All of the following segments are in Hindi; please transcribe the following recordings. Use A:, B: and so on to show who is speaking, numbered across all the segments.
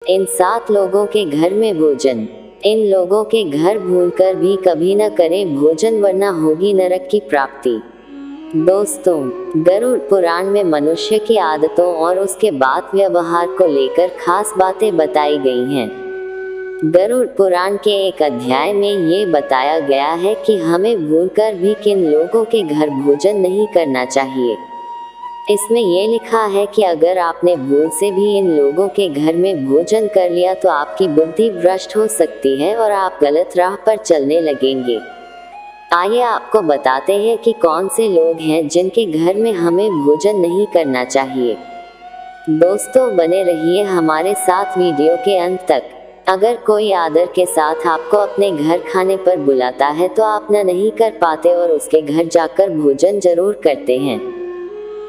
A: इन 7 लोगों के घर में भोजन। इन लोगों के घर भूलकर भी कभी न करें भोजन, वरना होगी नरक की प्राप्ति। दोस्तों, गरुड़ पुराण में मनुष्य की आदतों और उसके बात व्यवहार को लेकर खास बातें बताई गई हैं। गरुड़ पुराण के एक अध्याय में ये बताया गया है कि हमें भूलकर भी किन लोगों के घर भोजन नहीं करना चाहिए। इसमें ये लिखा है कि अगर आपने भूल से भी इन लोगों के घर में भोजन कर लिया तो आपकी बुद्धि भ्रष्ट हो सकती है और आप गलत राह पर चलने लगेंगे। आइए आपको बताते हैं कि कौन से लोग हैं जिनके घर में हमें भोजन नहीं करना चाहिए। दोस्तों, बने रहिए हमारे साथ वीडियो के अंत तक। अगर कोई आदर के साथ आपको अपने घर खाने पर बुलाता है तो आप नहीं कर पाते और उसके घर जाकर भोजन जरूर करते हैं।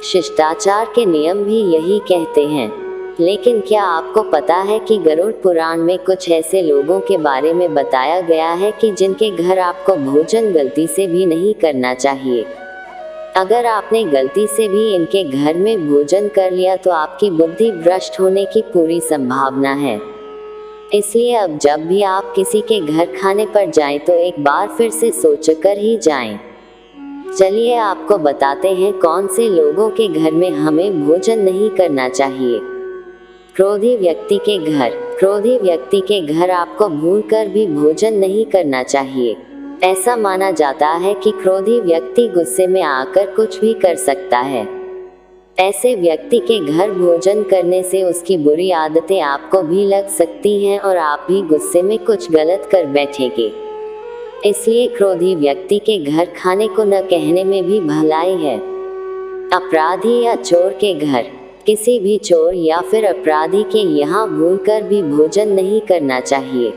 A: शिष्टाचार के नियम भी यही कहते हैं। लेकिन क्या आपको पता है कि गरुड़ पुराण में कुछ ऐसे लोगों के बारे में बताया गया है कि जिनके घर आपको भोजन गलती से भी नहीं करना चाहिए। अगर आपने गलती से भी इनके घर में भोजन कर लिया तो आपकी बुद्धि भ्रष्ट होने की पूरी संभावना है। इसलिए अब जब भी आप किसी के घर खाने पर जाएं तो एक बार फिर से सोचकर ही जाएं। चलिए आपको बताते हैं कौन से लोगों के घर में हमें भोजन नहीं करना चाहिए। क्रोधी व्यक्ति के घर। क्रोधी व्यक्ति के घर आपको भूलकर भी भोजन नहीं करना चाहिए। ऐसा माना जाता है कि क्रोधी व्यक्ति गुस्से में आकर कुछ भी कर सकता है। ऐसे व्यक्ति के घर भोजन करने से उसकी बुरी आदतें आपको भी लग सकती हैं और आप भी गुस्से में कुछ गलत कर बैठेंगे। इसलिए क्रोधी व्यक्ति के घर खाने को न कहने में भी भलाई है। अपराधी या चोर के घर। किसी भी चोर या फिर अपराधी के यहाँ भूलकर भी भोजन नहीं करना चाहिए।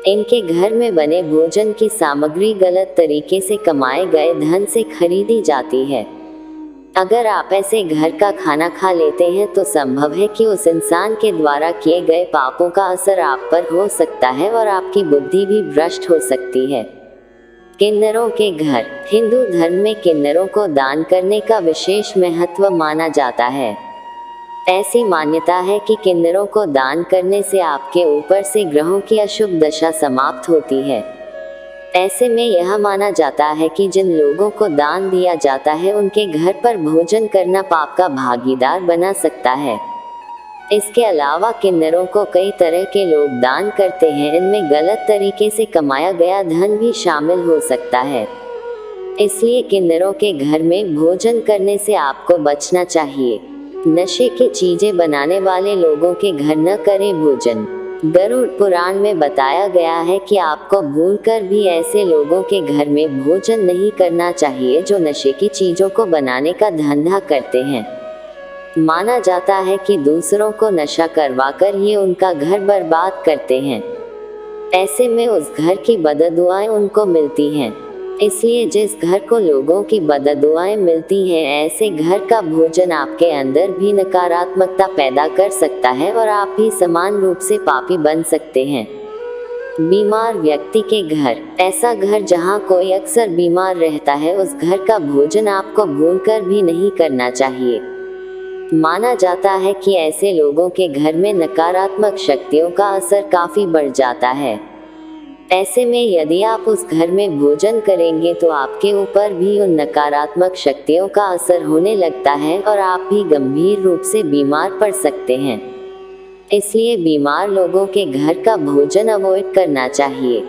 A: इनके घर में बने भोजन की सामग्री गलत तरीके से कमाए गए धन से खरीदी जाती है। अगर आप ऐसे घर का खाना खा लेते हैं तो संभव है कि उस इंसान के द्वारा किए गए पापों का असर आप पर हो सकता है और आपकी बुद्धि भी भ्रष्ट हो सकती है। किन्नरों के घर। हिंदू धर्म में किन्नरों को दान करने का विशेष महत्व माना जाता है। ऐसी मान्यता है कि किन्नरों को दान करने से आपके ऊपर से ग्रहों की अशुभ दशा समाप्त होती है। ऐसे में यह माना जाता है कि जिन लोगों को दान दिया जाता है उनके घर पर भोजन करना पाप का भागीदार बना सकता है। इसके अलावा किन्नरों को कई तरह के लोग दान करते हैं। इनमें गलत तरीके से कमाया गया धन भी शामिल हो सकता है। इसलिए किन्नरों के घर में भोजन करने से आपको बचना चाहिए। नशे की चीजें बनाने वाले लोगों के घर न करें भोजन। गरुड़ पुराण में बताया गया है कि आपको भूलकर भी ऐसे लोगों के घर में भोजन नहीं करना चाहिए जो नशे की चीजों को बनाने का धंधा करते हैं। माना जाता है कि दूसरों को नशा करवाकर ये उनका घर बर्बाद करते हैं। ऐसे में उस घर की बददुआएं उनको मिलती हैं। इसलिए जिस घर को लोगों की बददुआएं मिलती हैं, ऐसे घर का भोजन आपके अंदर भी नकारात्मकता पैदा कर सकता है और आप भी समान रूप से पापी बन सकते हैं। बीमार व्यक्ति के घर। ऐसा घर जहां कोई अक्सर बीमार रहता है, उस घर का भोजन आपको भूलकर भी नहीं करना चाहिए। माना जाता है कि ऐसे लोगों के घर में नकारात्मक शक्तियों का असर काफी बढ़ जाता है। ऐसे में यदि आप उस घर में भोजन करेंगे तो आपके ऊपर भी उन नकारात्मक शक्तियों का असर होने लगता है और आप भी गंभीर रूप से बीमार पड़ सकते हैं। इसलिए बीमार लोगों के घर का भोजन अवॉइड करना चाहिए।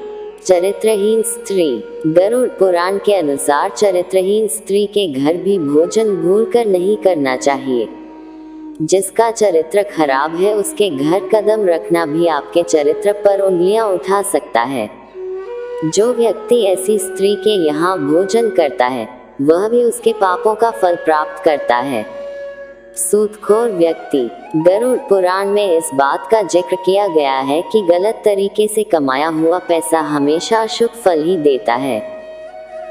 A: चरित्रहीन स्त्री। गरुड़ पुराण के अनुसार चरित्रहीन स्त्री के घर भी भोजन भूलकर नहीं करना चाहिए। जिसका चरित्र खराब है उसके घर कदम रखना भी आपके चरित्र पर उंगलियां उठा सकता है। जो व्यक्ति ऐसी स्त्री के यहाँ भोजन करता है वह भी उसके पापों का फल प्राप्त करता है। सूदखोर व्यक्ति। गरुड़ पुराण में इस बात का जिक्र किया गया है कि गलत तरीके से कमाया हुआ पैसा हमेशा अशुभ फल ही देता है।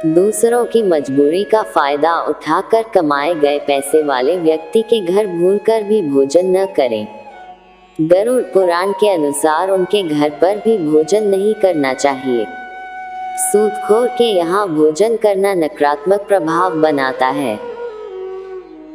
A: दूसरों की मजबूरी का फायदा उठाकर कमाए गए पैसे वाले व्यक्ति के घर भूलकर भी भोजन न करें। गरुड़ पुराण के अनुसार उनके घर पर भी भोजन नहीं करना चाहिए। सूदखोर के यहाँ भोजन करना नकारात्मक प्रभाव बनाता है।